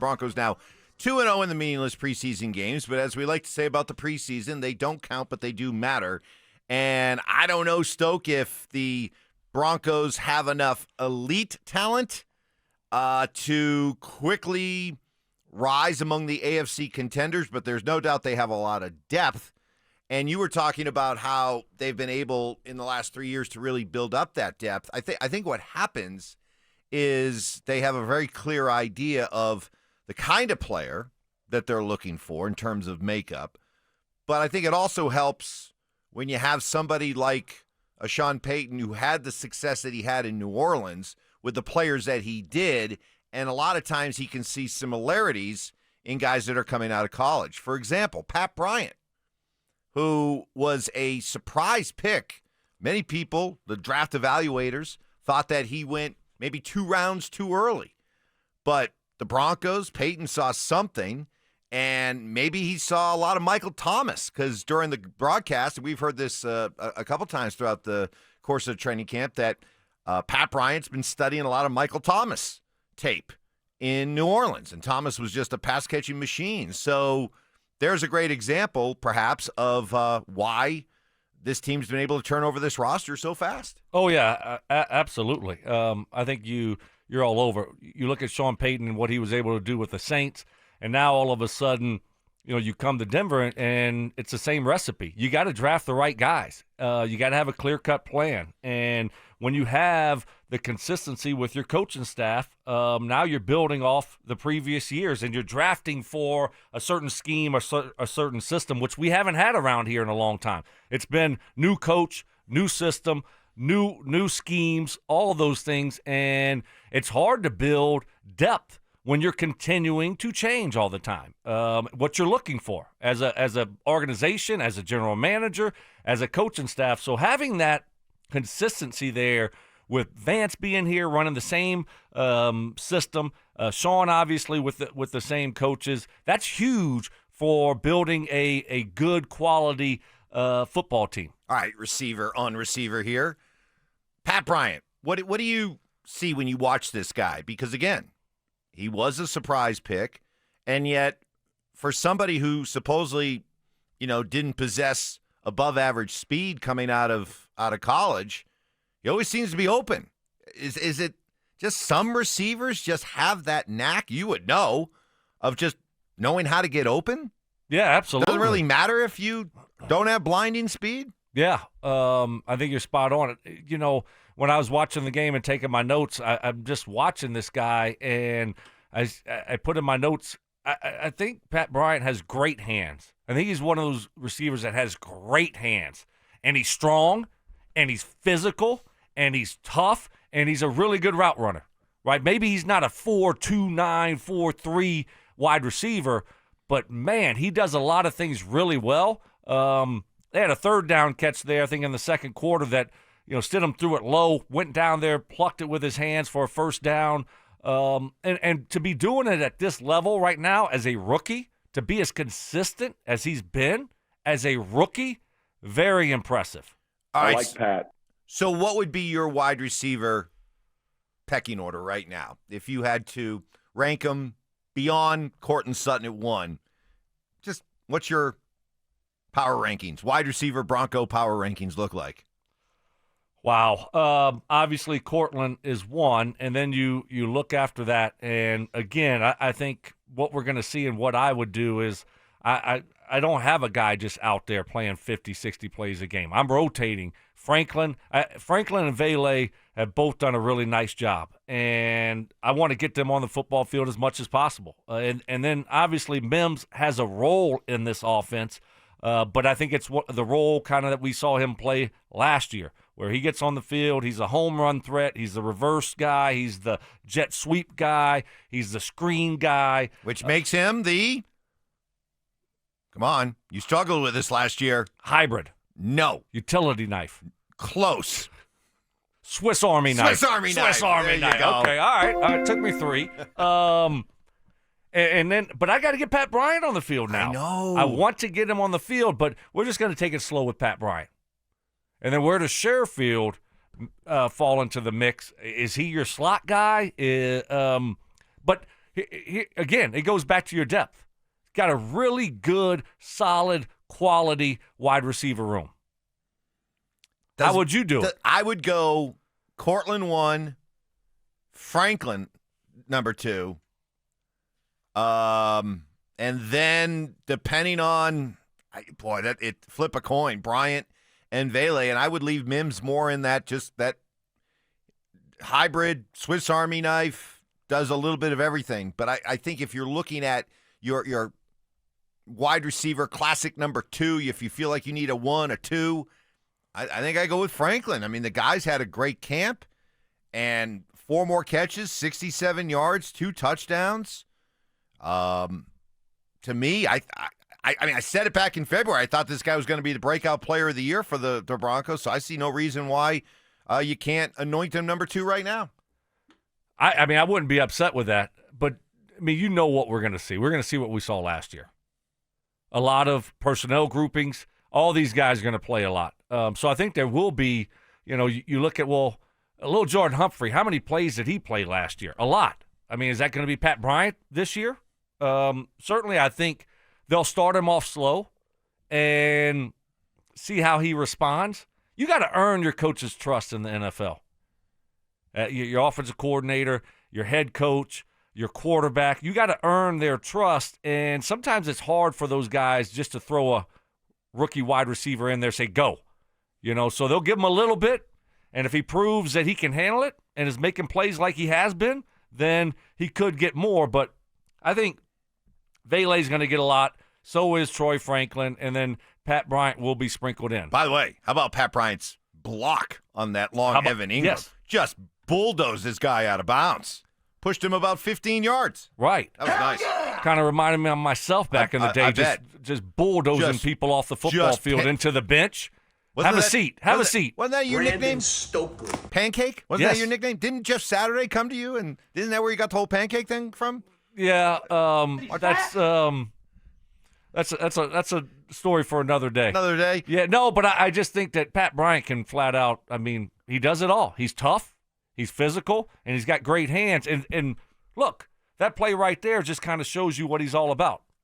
Broncos now 2-0 in the meaningless preseason games, but as we like to say about the preseason, they don't count, but they do matter. And I don't know, Stoke, if the Broncos have enough elite talent to quickly rise among the AFC contenders, but there's no doubt they have a lot of depth. And you were talking about how they've been able in the last 3 years to really build up that depth. I think what happens is they have a very clear idea of the kind of player that they're looking for in terms of makeup. But I think it also helps when you have somebody like a Sean Payton who had the success that he had in New Orleans with the players that he did. And a lot of times he can see similarities in guys that are coming out of college. For example, Pat Bryant, who was a surprise pick. Many people, the draft evaluators, thought that he went maybe 2 rounds too early. But the Broncos, Peyton saw something, and maybe he saw a lot of Michael Thomas, because during the broadcast, and we've heard this a couple times throughout the course of training camp, that Pat Bryant's been studying a lot of Michael Thomas tape in New Orleans, and Thomas was just a pass-catching machine. So there's a great example, perhaps, of why this team's been able to turn over this roster so fast. Oh, yeah, absolutely. I think you're all over. You look at Sean Payton and what he was able to do with the Saints, and now all of a sudden, you come to Denver and it's the same recipe. You got to draft the right guys. You got to have a clear-cut plan. And when you have the consistency with your coaching staff, now you're building off the previous years, and you're drafting for a certain scheme or a certain system, which we haven't had around here in a long time. It's been new coach, new system, new schemes, all of those things, and it's hard to build depth when you're continuing to change all the time. What you're looking for as a organization, as a general manager, as a coaching staff. So having that consistency there with Vance being here running the same system, Sean obviously with the same coaches, that's huge for building a good quality football team. All right, receiver here. Pat Bryant, what do you see when you watch this guy? Because, again, he was a surprise pick, and yet for somebody who supposedly, didn't possess above-average speed coming out of college, he always seems to be open. Is it just some receivers just have that knack, you would know, of just knowing how to get open? Yeah, absolutely. Doesn't really matter if you don't have blinding speed? Yeah, I think you're spot on. When I was watching the game and taking my notes, I'm just watching this guy, and I put in my notes, I think Pat Bryant has great hands. I think he's one of those receivers that has great hands, and he's strong, and he's physical, and he's tough, and he's a really good route runner, right? Maybe he's not a 4.29, 4.3 wide receiver, but, man, he does a lot of things really well. They had a third down catch there, I think, in the second quarter that, Stidham threw it low, went down there, plucked it with his hands for a first down. And to be doing it at this level right now as a rookie, to be as consistent as he's been as a rookie, very impressive. I like Pat. So what would be your wide receiver pecking order right now? If you had to rank them beyond Courtland Sutton at 1, just what's your power rankings, wide receiver Bronco power rankings look like? Wow. Obviously, Courtland is 1, and then you look after that. And, again, I think what we're going to see and what I would do is I don't have a guy just out there playing 50, 60 plays a game. I'm rotating. Franklin and Vele have both done a really nice job, and I want to get them on the football field as much as possible. And then, obviously, Mims has a role in this offense, but I think it's the role kind of that we saw him play last year, where he gets on the field, he's a home run threat, he's the reverse guy, he's the jet sweep guy, he's the screen guy. Which makes him the, come on, you struggled with this last year. Hybrid. No. Utility knife. Close. Swiss Army knife. Swiss Army knife. Okay, all right. It took me 3. And then, but I got to get Pat Bryant on the field now. I know. I want to get him on the field, but we're just going to take it slow with Pat Bryant. And then where does Sherfield fall into the mix? Is he your slot guy? But Again, it goes back to your depth. Got a really good, solid, quality wide receiver room. How would you do it? I would go Courtland 1, Franklin number 2, and then depending on flip a coin, Bryant and Vele, and I would leave Mims more in that hybrid Swiss Army knife, does a little bit of everything. But I think if you're looking at your wide receiver classic number 2, if you feel like you need a 1, a 2, I think I go with Franklin. I mean, the guy's had a great camp and 4 more catches, 67 yards, 2 touchdowns. To me, I mean, I said it back in February. I thought this guy was going to be the breakout player of the year for the Broncos, so I see no reason why you can't anoint him number 2 right now. I mean, I wouldn't be upset with that, but, I mean, you know what we're going to see. We're going to see what we saw last year. A lot of personnel groupings. All these guys are going to play a lot. So I think there will be, you look at, a little Jordan Humphrey, how many plays did he play last year? A lot. I mean, is that going to be Pat Bryant this year? Certainly, I think they'll start him off slow and see how he responds. You got to earn your coach's trust in the NFL. Your offensive coordinator, your head coach, your quarterback, you got to earn their trust. And sometimes it's hard for those guys just to throw a rookie wide receiver in there, say, go. So they'll give him a little bit. And if he proves that he can handle it and is making plays like he has been, then he could get more. But I think Vele's going to get a lot. So is Troy Franklin. And then Pat Bryant will be sprinkled in. By the way, how about Pat Bryant's block on that long Evan Ingram? Yes. Just bulldozed this guy out of bounds. Pushed him about 15 yards. Right. That was nice. Kind of reminded me of myself back in the day, just bulldozing people off the football field into the bench. Have a seat. Wasn't that your nickname? Stokley. Pancake? Wasn't that your nickname? Didn't Jeff Saturday come to you, and isn't that where you got the whole pancake thing from? Yeah. That's a story for another day. Another day? Yeah. No, but I just think that Pat Bryant can flat out. I mean, he does it all. He's tough. He's physical, and he's got great hands. And look, that play right there just kind of shows you what he's all about.